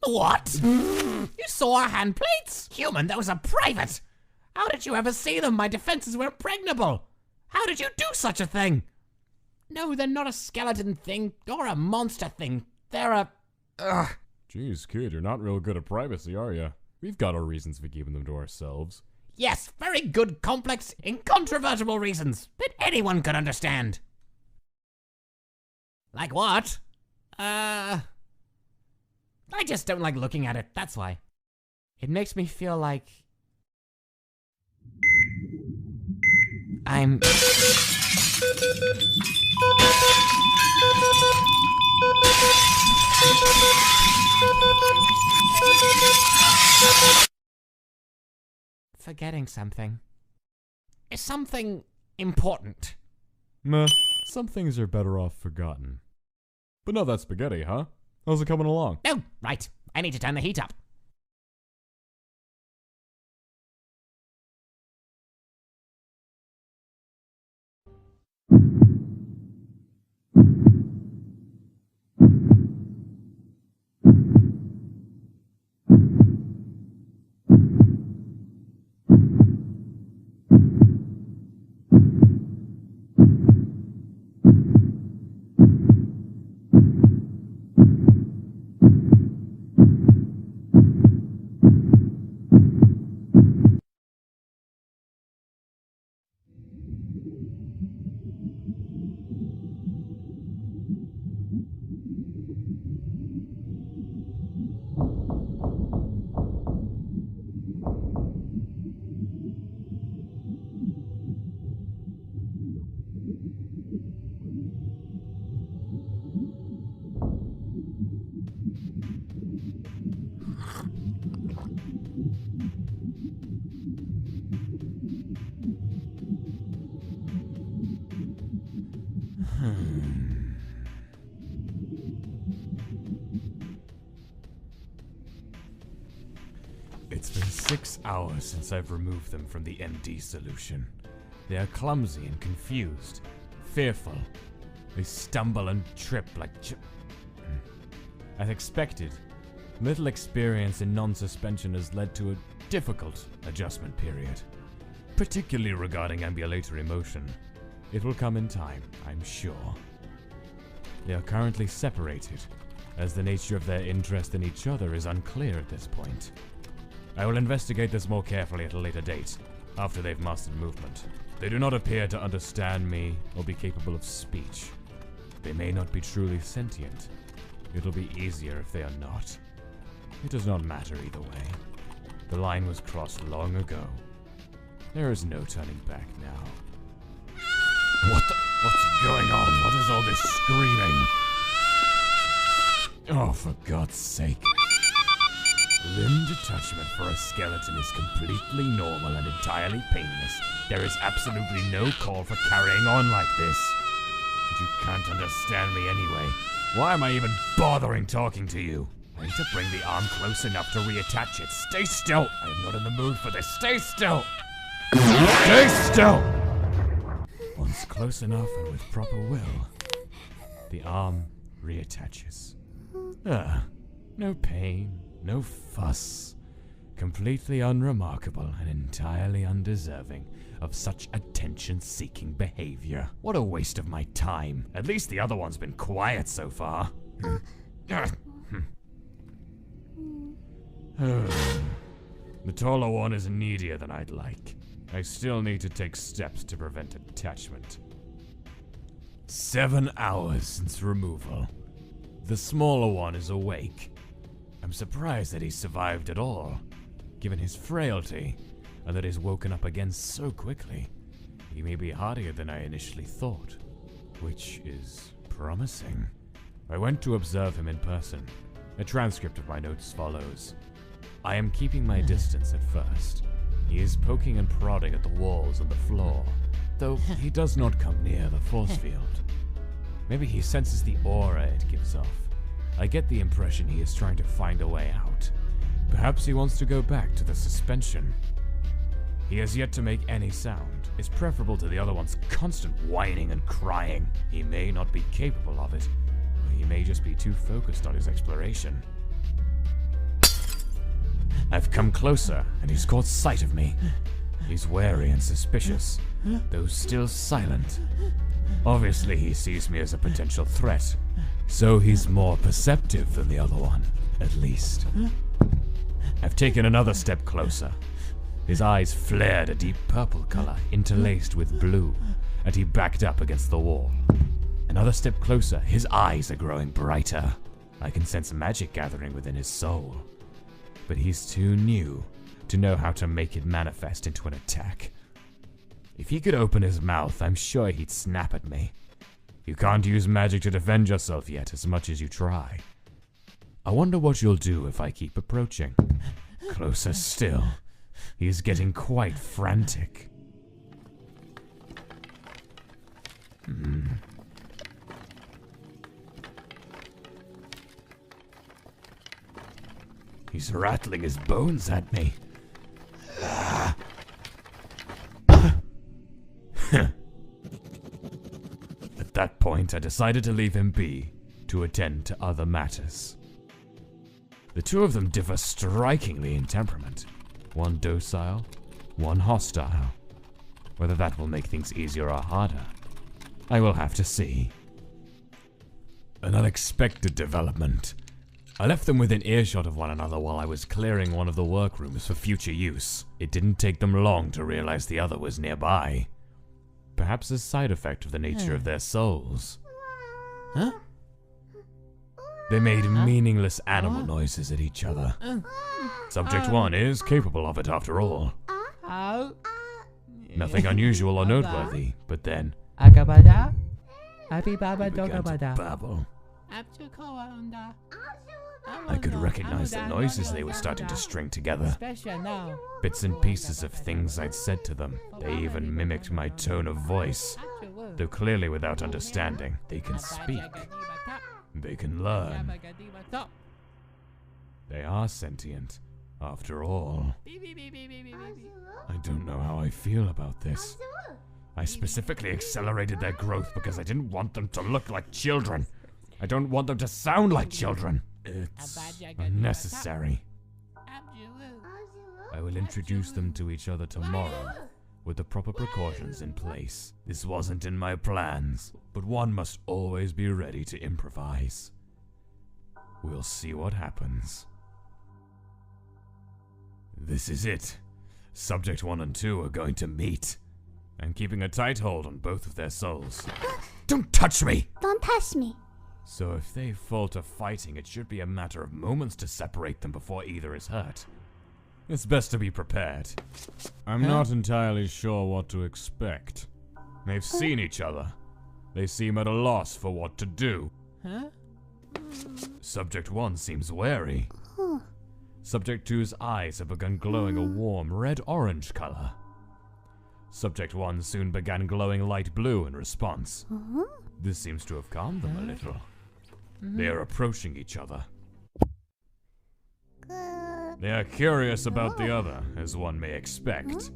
What? You saw our handplates? Human, that was a private. How did you ever see them? My defenses were impregnable. How did you do such a thing? No, they're not a skeleton thing or a monster thing. They're a... Ugh. Jeez, kid, you're not real good at privacy, are you? We've got our reasons for keeping them to ourselves. Yes, very good, complex, incontrovertible reasons that anyone could understand. Like what? I just don't like looking at it, that's why. It makes me feel like... I'm... forgetting something. Is something important? Meh, some things are better off forgotten. But not that spaghetti, huh? How's it coming along? Oh, right. I need to turn the heat up. It's been 6 hours since I've removed them from the MD solution. They are clumsy and confused, fearful. They stumble and trip like As expected, little experience in non-suspension has led to a difficult adjustment period, particularly regarding ambulatory motion. It will come in time, I'm sure. They are currently separated, as the nature of their interest in each other is unclear at this point. I will investigate this more carefully at a later date, after they've mastered movement. They do not appear to understand me or be capable of speech. They may not be truly sentient. It'll be easier if they are not. It does not matter either way. The line was crossed long ago. There is no turning back now. What's going on? What is all this screaming? Oh, for God's sake. Limb detachment for a skeleton is completely normal and entirely painless. There is absolutely no call for carrying on like this. But you can't understand me anyway. Why am I even bothering talking to you? I need to bring the arm close enough to reattach it. Stay still! I am not in the mood for this. Stay still! Stay still! Once close enough and with proper will, the arm reattaches. No pain. No fuss. Completely unremarkable and entirely undeserving of such attention-seeking behavior. What a waste of my time. At least the other one's been quiet so far. The taller one is needier than I'd like. I still need to take steps to prevent attachment. 7 hours since removal. The smaller one is awake. I'm surprised that he's survived at all, given his frailty, and that he's woken up again so quickly. He may be hardier than I initially thought, which is promising. I went to observe him in person. A transcript of my notes follows. I am keeping my distance at first. He is poking and prodding at the walls and the floor, though he does not come near the force field. Maybe he senses the aura it gives off. I get the impression he is trying to find a way out. Perhaps he wants to go back to the suspension. He has yet to make any sound. It's preferable to the other one's constant whining and crying. He may not be capable of it, or he may just be too focused on his exploration. I've come closer, and he's caught sight of me. He's wary and suspicious, though still silent. Obviously, he sees me as a potential threat, so he's more perceptive than the other one, at least. I've taken another step closer. His eyes flared a deep purple color, interlaced with blue, and he backed up against the wall. Another step closer, his eyes are growing brighter. I can sense magic gathering within his soul. But he's too new to know how to make it manifest into an attack. If he could open his mouth, I'm sure he'd snap at me. You can't use magic to defend yourself yet, as much as you try. I wonder what you'll do if I keep approaching. Closer still. He's getting quite frantic. He's rattling his bones at me. At that point, I decided to leave him be, to attend to other matters. The two of them differ strikingly in temperament. One docile, one hostile. Whether that will make things easier or harder, I will have to see. An unexpected development. I left them within earshot of one another while I was clearing one of the workrooms for future use. It didn't take them long to realize the other was nearby. Perhaps a side effect of the nature of their souls. Huh? They made meaningless animal noises at each other. Subject 1 is capable of it after all. Nothing unusual or noteworthy, but then I began to babble. I could recognize the noises they were starting to string together. Bits and pieces of things I'd said to them. They even mimicked my tone of voice. Though clearly without understanding, they can speak. They can learn. They are sentient, after all. I don't know how I feel about this. I specifically accelerated their growth because I didn't want them to look like children. I don't want them to sound like children. It's unnecessary. I will introduce them to each other tomorrow, with the proper precautions in place. This wasn't in my plans, but one must always be ready to improvise. We'll see what happens. This is it. Subject 1 and 2 are going to meet. I'm keeping a tight hold on both of their souls. Don't touch me! Don't touch me. So if they fall to fighting, it should be a matter of moments to separate them before either is hurt. It's best to be prepared. I'm not entirely sure what to expect. They've seen each other. They seem at a loss for what to do. Subject 1 seems wary. Subject 2's eyes have begun glowing a warm red-orange color. Subject 1 soon began glowing light blue in response. This seems to have calmed them a little. They are approaching each other. They are curious about the other, as one may expect.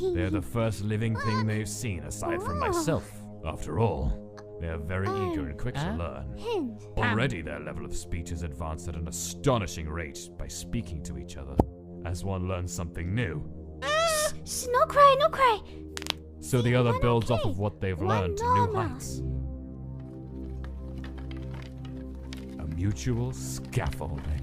They are the first living thing they've seen aside from myself, after all. They are very eager and quick to learn. Already their level of speech has advanced at an astonishing rate by speaking to each other. As one learns something new, Shh, no cry, no cry. so the other builds off of what they've learned to new heights. A mutual scaffolding.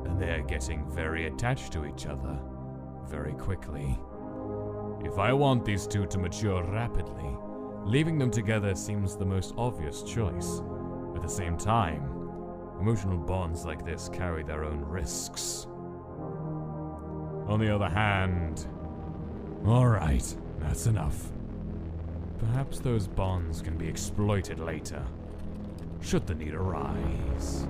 And they are getting very attached to each other, very quickly. If I want these two to mature rapidly, leaving them together seems the most obvious choice. At the same time, emotional bonds like this carry their own risks. On the other hand, alright, that's enough. Perhaps those bonds can be exploited later, should the need arise.